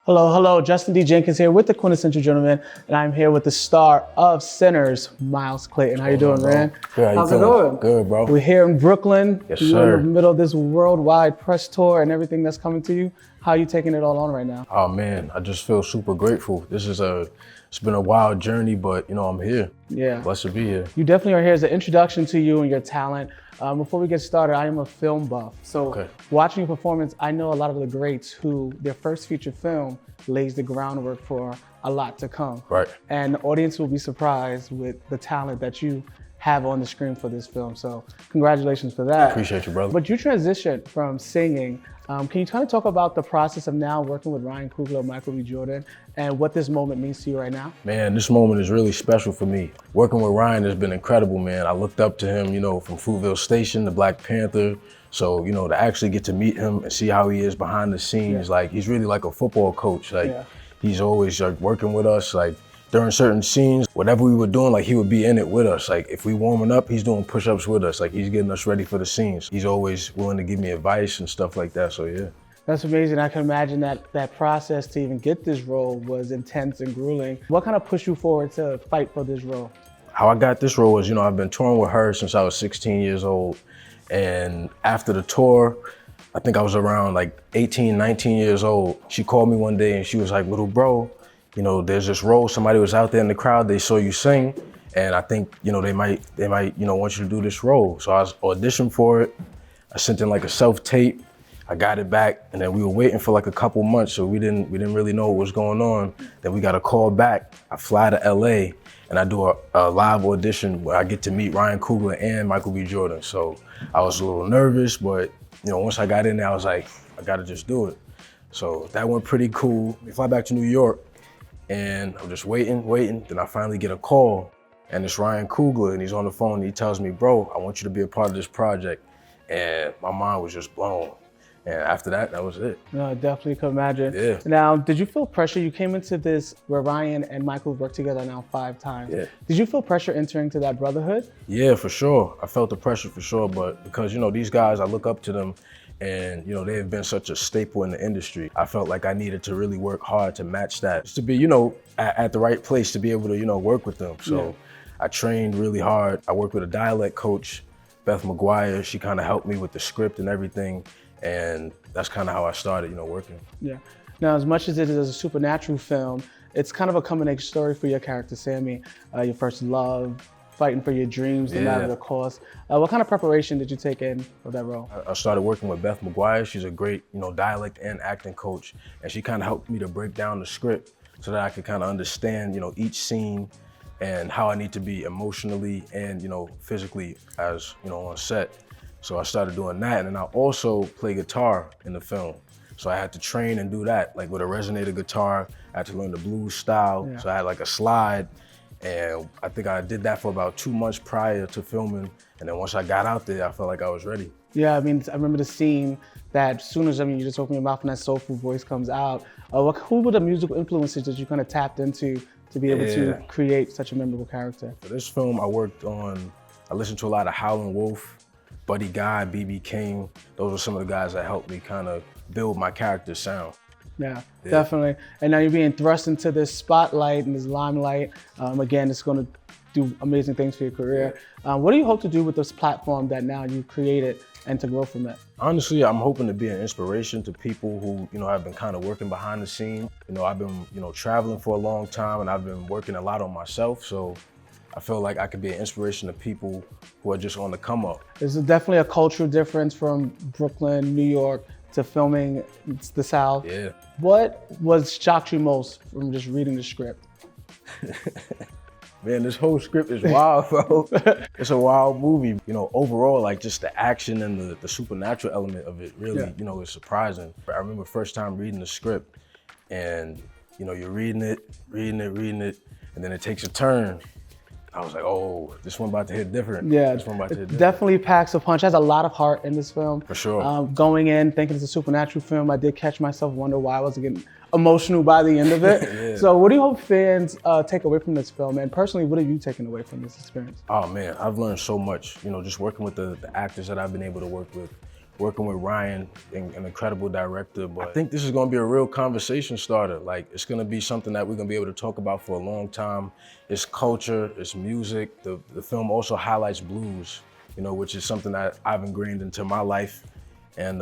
Hello, hello. Justin D. Jenkins here with the Quintessential Gentleman, and I'm here with the star of Sinners, Miles Caton. How you doing, man? Good. How's it going? Good, bro. We're here in Brooklyn. Yes, You're sir. in the middle of this worldwide press tour and everything that's coming to you. How are you taking it all on right now? Oh man, I just feel super grateful. It's been a wild journey, but I'm here. Yeah. Blessed to be here. You definitely are here as an introduction to you and your talent. Before we get started, I am a film buff. So watching your performance, I know a lot of the greats who their first feature film lays the groundwork for a lot to come. Right. And the audience will be surprised with the talent that you have on the screen for this film. So congratulations for that. Appreciate you, brother. But you transitioned from singing. Can you kind of talk about the process of now working with Ryan Coogler, Michael B. Jordan, and what this moment means to you right now? Man, this moment is really special for me. Working with Ryan has been incredible, man. I looked up to him, from Fruitvale Station to Black Panther. So, to actually get to meet him and see how he is behind the scenes, he's really like a football coach. He's always working with us, during certain scenes, whatever we were doing, he would be in it with us. If we warming up, he's doing push-ups with us. He's getting us ready for the scenes. He's always willing to give me advice and stuff like that, so yeah. That's amazing. I can imagine that process to even get this role was intense and grueling. What kind of pushed you forward to fight for this role? How I got this role was, I've been touring with her since I was 16 years old. And after the tour, I think I was around 18, 19 years old. She called me one day and she was like, "Little bro, there's this role, somebody was out there in the crowd, they saw you sing, and I think, they might, want you to do this role." So I auditioned for it. I sent in a self-tape. I got it back, and then we were waiting for a couple months, so we didn't really know what was going on. Then we got a call back. I fly to LA, and I do a live audition where I get to meet Ryan Coogler and Michael B. Jordan. So I was a little nervous, but once I got in there, I was like, I gotta just do it. So that went pretty cool. We fly back to New York, and I'm just waiting. Then I finally get a call, and it's Ryan Coogler, and he's on the phone, and he tells me, "Bro, I want you to be a part of this project." And my mind was just blown. And after that, that was it. No, I definitely could imagine. Yeah. Now, did you feel pressure? You came into this where Ryan and Michael worked together now 5 times. Yeah. Did you feel pressure entering to that brotherhood? Yeah, for sure. I felt the pressure for sure, but because, these guys, I look up to them, and they have been such a staple in the industry. I felt like I needed to really work hard to match that, just to be, at the right place to be able to, work with them. So I trained really hard. I worked with a dialect coach, Beth McGuire. She kind of helped me with the script and everything. And that's kind of how I started, working. Yeah. Now, as much as it is a supernatural film, it's kind of a coming age story for your character, Sammie. Your first love, fighting for your dreams, no matter the cost. What kind of preparation did you take in for that role? I started working with Beth McGuire. She's a great, dialect and acting coach. And she kind of helped me to break down the script so that I could kind of understand, each scene and how I need to be emotionally and, physically as, on set. So I started doing that, and then I also play guitar in the film. So I had to train and do that, with a resonator guitar. I had to learn the blues style. Yeah. So I had a slide, and I think I did that for about 2 months prior to filming. And then once I got out there, I felt like I was ready. Yeah, I remember the scene that as soon as, you just open your mouth and that soulful voice comes out. Who were the musical influences that you kind of tapped into to be able to create such a memorable character? For this film, I listened to a lot of Howlin' Wolf, Buddy Guy, B.B. King. Those are some of the guys that helped me kind of build my character's sound. Yeah, definitely. And now you're being thrust into this spotlight and this limelight. Again, it's going to do amazing things for your career. What do you hope to do with this platform that now you've created and to grow from it? Honestly, I'm hoping to be an inspiration to people who, have been kind of working behind the scenes. I've been, traveling for a long time, and I've been working a lot on myself. So I feel like I could be an inspiration to people who are just on the come up. There's definitely a cultural difference from Brooklyn, New York, to filming the South. Yeah. What shocked you most from just reading the script? Man, this whole script is wild, bro. It's a wild movie. Overall, just the action and the supernatural element of it really, is surprising. I remember first time reading the script, and, you're reading it, and then it takes a turn. I was like, oh, this one about to hit different. Yeah, this one about to hit different. Definitely packs a punch. Has a lot of heart in this film. For sure. Going in, thinking it's a supernatural film, I did catch myself wonder why I wasn't getting emotional by the end of it. Yeah. So what do you hope fans take away from this film? And personally, what have you taken away from this experience? Oh man, I've learned so much, just working with the actors that I've been able to work with. working with Ryan, an incredible director. But I think this is gonna be a real conversation starter. Like, it's gonna be something that we're gonna be able to talk about for a long time. It's culture, it's music. The film also highlights blues, you know, which is something that I've ingrained into my life. And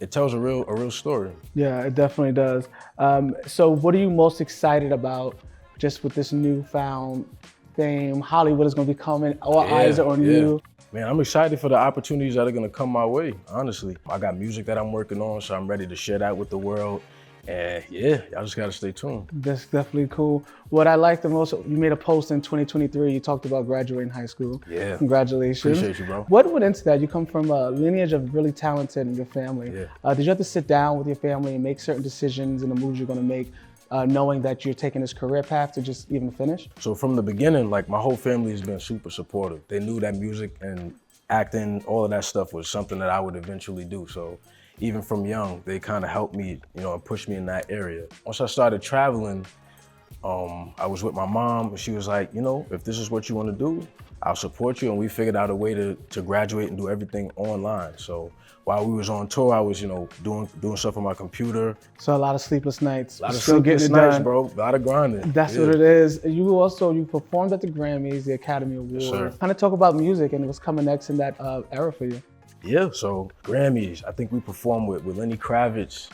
it tells a real story. Yeah, it definitely does. So what are you most excited about just with this newfound fame? Hollywood is gonna be coming, all eyes are on you. Man, I'm excited for the opportunities that are gonna come my way, honestly. I got music that I'm working on, so I'm ready to share that with the world. And yeah, y'all just gotta stay tuned. That's definitely cool. What I like the most, you made a post in 2023, you talked about graduating high school. Yeah. Congratulations. Appreciate you, bro. What went into that? You come from a lineage of really talented in your family. Yeah. Did you have to sit down with your family and make certain decisions and the moves you're gonna make, knowing that you're taking this career path to just even finish? So from the beginning, like, my whole family has been super supportive. They knew that music and acting, all of that stuff was something that I would eventually do. So even from young, they kind of helped me, you know, and pushed me in that area. Once I started traveling, I was with my mom, and she was like, you know, if this is what you want to do, I'll support you. And we figured out a way to graduate and do everything online. So while we was on tour, I was, you know, doing stuff on my computer. So a lot of sleepless nights. A lot of sleepless nights, bro. A lot of grinding. That's what it is. You performed at the Grammys, the Academy Awards. Yes, kind of talk about music and what's coming next in that era for you. Yeah, so Grammys, I think we performed with Lenny Kravitz,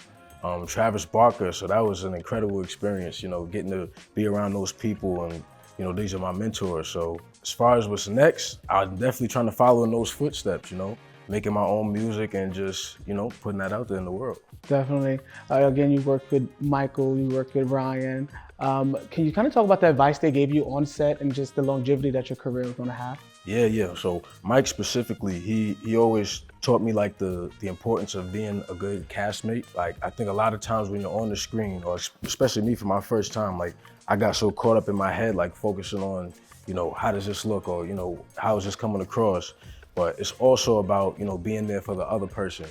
Travis Barker, so that was an incredible experience, you know, getting to be around those people, and, you know, these are my mentors. So as far as what's next, I'm definitely trying to follow in those footsteps, you know, making my own music and just, you know, putting that out there in the world. Definitely. Again, you worked with Michael, you worked with Ryan. Can you kind of talk about the advice they gave you on set and just the longevity that your career was going to have? Yeah. So Mike specifically, he always taught me like the importance of being a good castmate. Like, I think a lot of times when you're on the screen, or especially me for my first time, like, I got so caught up in my head, like focusing on, you know, how does this look, or, you know, how is this coming across? But it's also about, you know, being there for the other person.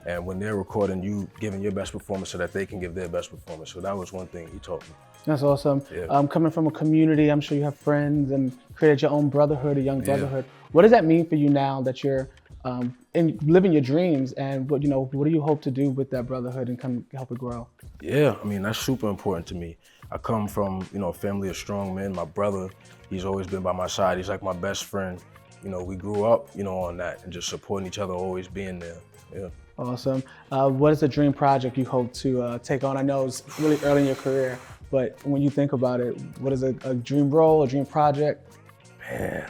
And when they're recording, you giving your best performance so that they can give their best performance. So that was one thing he taught me. That's awesome. Yeah. Coming from a community, I'm sure you have friends and created your own brotherhood, a young brotherhood. What does that mean for you now that you're living your dreams, and what do you hope to do with that brotherhood and come help it grow? Yeah, I mean, that's super important to me. I come from, you know, a family of strong men. My brother, he's always been by my side. He's like my best friend. You know, we grew up, you know, on that and just supporting each other, always being there. Yeah. Awesome. What is the dream project you hope to take on? I know it's really early in your career, but when you think about it, what is a dream role, a dream project? Man,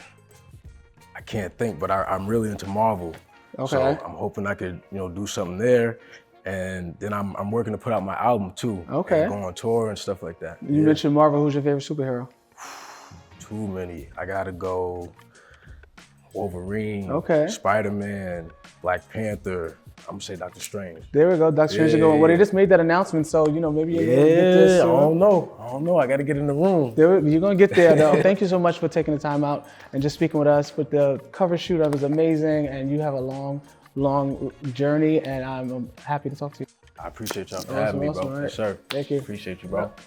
I can't think, but I'm really into Marvel. Okay. So I'm hoping I could, you know, do something there. And then I'm working to put out my album too. Okay. And go on tour and stuff like that. You mentioned Marvel. Who's your favorite superhero? Too many. I gotta go Wolverine, okay, Spider-Man, Black Panther. I'm gonna say Doctor Strange. There we go, Doctor Strange. Well, they just made that announcement, so, you know, maybe you're gonna get this. I don't know. I gotta get in the room. You're gonna get there, though. Thank you so much for taking the time out and just speaking with us. But the cover shoot was amazing, and you have a long journey, and I'm happy to talk to you. I appreciate y'all for having me, bro. Right. Yes, sir. Thank you. Appreciate you, bro. Yeah.